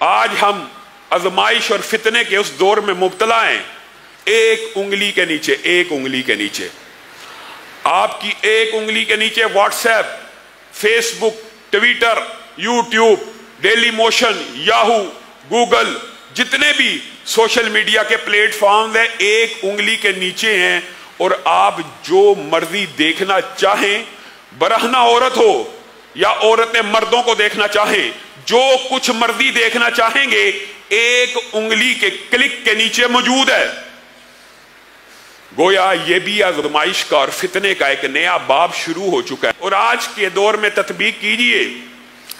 آج ہم آزمائش اور فتنے کے اس دور میں مبتلا ہیں. ایک انگلی کے نیچے، ایک انگلی کے نیچے، آپ کی ایک انگلی کے نیچے WhatsApp, Facebook, Twitter, YouTube, Dailymotion, Yahoo, Google, جتنے بھی سوشل میڈیا کے پلیٹ فارم ہیں ایک انگلی کے نیچے ہیں. اور آپ جو مرضی دیکھنا چاہیں، برہنہ عورت ہو یا عورتیں مردوں کو دیکھنا چاہیں، جو کچھ مرضی دیکھنا چاہیں گے ایک انگلی کے کلک کے نیچے موجود ہے. گویا یہ بھی آزمائش کا اور فتنے کا ایک نیا باب شروع ہو چکا ہے. اور آج کے دور میں تطبیق کیجئے.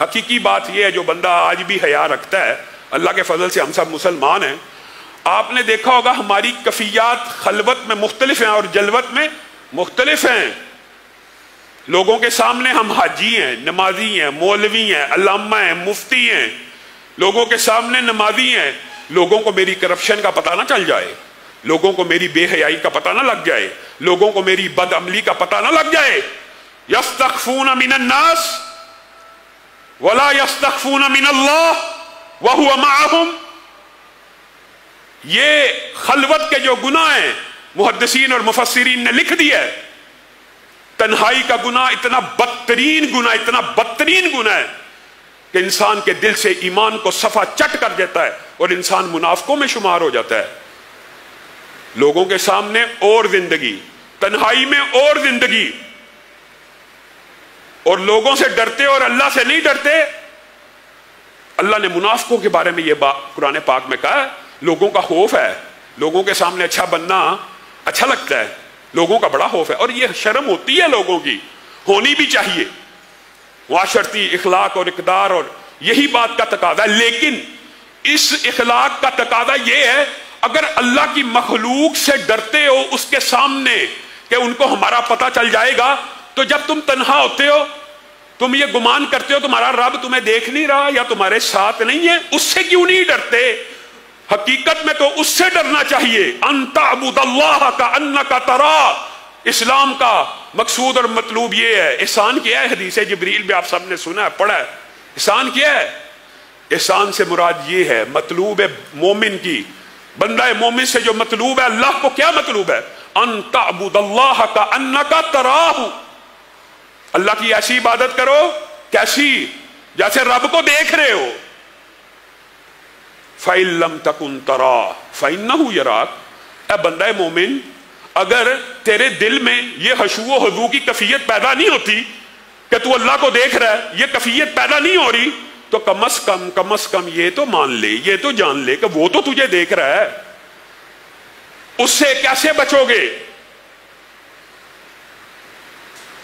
حقیقی بات یہ ہے جو بندہ آج بھی حیا رکھتا ہے، اللہ کے فضل سے ہم سب مسلمان ہیں. آپ نے دیکھا ہوگا ہماری کفیات خلوت میں مختلف ہیں اور جلوت میں مختلف ہیں. لوگوں کے سامنے ہم حاجی ہیں، نمازی ہیں، مولوی ہیں، علامہ ہیں، مفتی ہیں. لوگوں کے سامنے نمازی ہیں. لوگوں کو میری کرپشن کا پتہ نہ چل جائے، لوگوں کو میری بے حیائی کا پتہ نہ لگ جائے، لوگوں کو میری بد عملی کا پتہ نہ لگ جائے. یستخفون من الناس ولا یستخفون من اللہ وہو معہم. یہ خلوت کے جو گناہ ہیں محدثین اور مفسرین نے لکھ دیا ہے. تنہائی کا گناہ اتنا بدترین گناہ، اتنا بدترین گناہ ہے کہ انسان کے دل سے ایمان کو صفا چٹ کر دیتا ہے اور انسان منافقوں میں شمار ہو جاتا ہے. لوگوں کے سامنے اور زندگی، تنہائی میں اور زندگی، اور لوگوں سے ڈرتے اور اللہ سے نہیں ڈرتے. اللہ نے منافقوں کے بارے میں یہ بات قرآن پاک میں کہا ہے. لوگوں کا خوف ہے، لوگوں کے سامنے اچھا بننا اچھا لگتا ہے، لوگوں کا بڑا خوف ہے. اور یہ شرم ہوتی ہے لوگوں کی، ہونی بھی چاہیے. معاشرتی اخلاق اور اقدار اور یہی بات کا تقاضا ہے. لیکن اس اخلاق کا تقاضا یہ ہے اگر اللہ کی مخلوق سے ڈرتے ہو اس کے سامنے کہ ان کو ہمارا پتہ چل جائے گا، تو جب تم تنہا ہوتے ہو تم یہ گمان کرتے ہو تمہارا رب تمہیں دیکھ نہیں رہا یا تمہارے ساتھ نہیں ہے. اس سے کیوں نہیں ڈرتے؟ حقیقت میں تو اس سے ڈرنا چاہیے. ان تعبد اللہ کأنک تراہ. اسلام کا مقصود اور مطلوب یہ ہے. احسان کیا ہے؟ حدیث جبریل بھی آپ سب نے سنا ہے، پڑھا ہے. احسان کیا ہے؟ احسان سے مراد یہ ہے، مطلوب ہے مومن کی، بندہ مومن سے جو مطلوب ہے، اللہ کو کیا مطلوب ہے؟ ان تعبد اللہ کأنک تراہ. اللہ کی ایسی عبادت کرو، کیسی؟ جیسے رب کو دیکھ رہے ہو. فَإِن لَمْ تَكُنْ تَرَاهُ فَإِنَّهُ يَرَاكَ. اے بندہ مومن، اگر تیرے دل میں یہ خشوع و خضوع کی کیفیت پیدا نہیں ہوتی کہ تو اللہ کو دیکھ رہا ہے، یہ کیفیت پیدا نہیں ہو رہی، تو کم از کم یہ تو مان لے، یہ تو جان لے کہ وہ تو تجھے دیکھ رہا ہے. اس سے کیسے بچو گے؟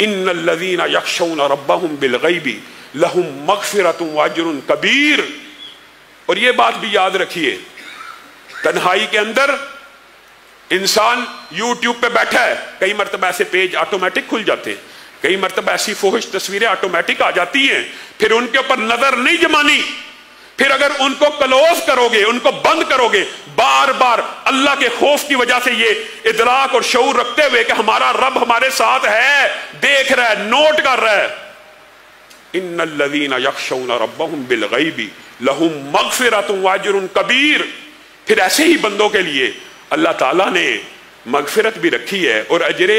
ان الذین یخشون ربهم بالغیب لہم مغفرۃ واجر کبیر. اور یہ بات بھی یاد رکھیے، تنہائی کے اندر انسان یوٹیوب پہ بیٹھا ہے، کئی مرتبہ ایسے پیج آٹومیٹک کھل جاتے ہیں، کئی مرتبہ ایسی فحش تصویریں آٹومیٹک آ جاتی ہیں، پھر ان کے اوپر نظر نہیں جمانی. پھر اگر ان کو کلوز کرو گے، ان کو بند کرو گے، بار بار اللہ کے خوف کی وجہ سے یہ ادراک اور شعور رکھتے ہوئے کہ ہمارا رب ہمارے ساتھ ہے، دیکھ رہا ہے، نوٹ کر رہا ہے. ان الذین یخشون ربهم بالغیب لہم مغفرۃ واجر کبیر. پھر ایسے ہی بندوں کے لیے اللہ تعالیٰ نے مغفرت بھی رکھی ہے اور اجر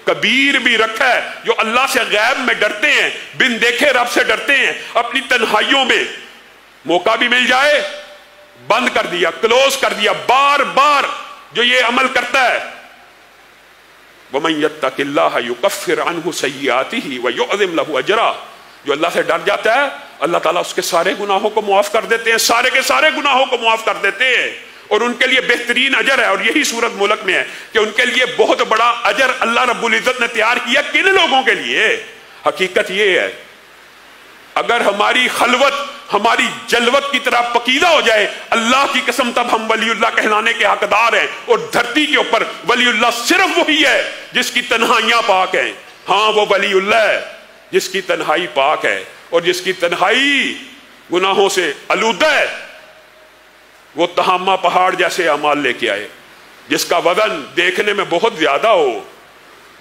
کبیر بھی رکھا ہے. جو اللہ سے غیب میں ڈرتے ہیں، بن دیکھے رب سے ڈرتے ہیں، اپنی تنہائیوں میں موقع بھی مل جائے بند کر دیا، کلوز کر دیا. بار بار جو یہ عمل کرتا ہے، وَمَن يَتَّقِ اللَّهَ يُكَفِّرْ عَنْهُ سَيِّئَاتِهِ وَيُعْظِمْ لَهُ أَجْرًا. جو اللہ سے ڈر جاتا ہے اللہ تعالیٰ اس کے سارے گناہوں کو معاف کر دیتے ہیں، سارے کے سارے گناہوں کو معاف کر دیتے ہیں. اور ان کے لیے بہترین اجر ہے. اور یہی صورت ملک میں ہے کہ ان کے لیے بہت بڑا اجر اللہ رب العزت نے تیار کیا. کن لوگوں کے لیے؟ حقیقت یہ ہے اگر ہماری خلوت ہماری جلوت کی طرح پکیدہ ہو جائے، اللہ کی قسم تب ہم ولی اللہ کہلانے کے حقدار ہیں. اور دھرتی کے اوپر ولی اللہ صرف وہی ہے جس کی تنہائیاں پاک ہیں. ہاں وہ ولی اللہ ہے جس کی تنہائی پاک ہے اور جس کی تنہائی گناہوں سے آلودہ ہے. وہ تہامہ پہاڑ جیسے اعمال لے کے آئے، جس کا وزن دیکھنے میں بہت زیادہ ہو،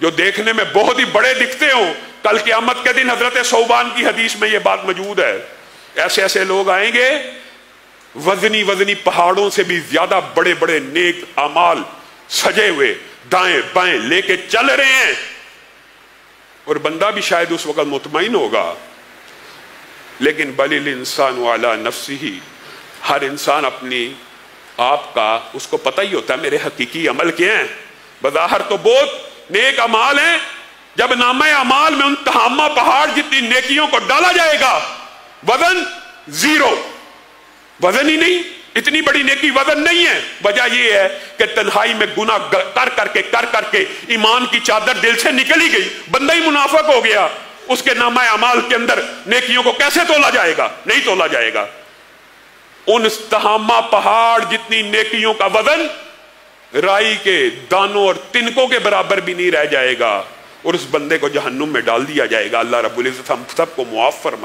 جو دیکھنے میں بہت ہی بڑے دکھتے ہوں. کل قیامت کے دن حضرت ثوبان کی حدیث میں یہ بات موجود ہے. ایسے ایسے لوگ آئیں گے وزنی وزنی پہاڑوں سے بھی زیادہ بڑے بڑے نیک اعمال سجے ہوئے دائیں بائیں لے کے چل رہے ہیں، اور بندہ بھی شاید اس وقت مطمئن ہوگا، لیکن بل الانسان علی نفسہ، ہر انسان اپنی آپ کا اس کو پتہ ہی ہوتا ہے میرے حقیقی عمل کیا ہیں۔ بظاہر تو بہت نیک اعمال ہیں، جب نامہ اعمال میں ان تہامہ پہاڑ جتنی نیکیوں کو ڈالا جائے گا، وزن زیرو، وزن ہی نہیں، اتنی بڑی نیکی وزن نہیں ہے۔ وجہ یہ ہے کہ تنہائی میں گناہ کر کے ایمان کی چادر دل سے نکل ہی گئی، بندہ ہی منافق ہو گیا، اس کے نامہ اعمال کے اندر نیکیوں کو کیسے تولا جائے گا؟ نہیں تولا جائے گا۔ ان تہامہ پہاڑ جتنی نیکیوں کا وزن رائی کے دانوں اور تنکوں کے برابر بھی نہیں رہ جائے گا، اور اس بندے کو جہنم میں ڈال دیا جائے گا۔ اللہ رب العزت ہم سب کو معاف فرمائے۔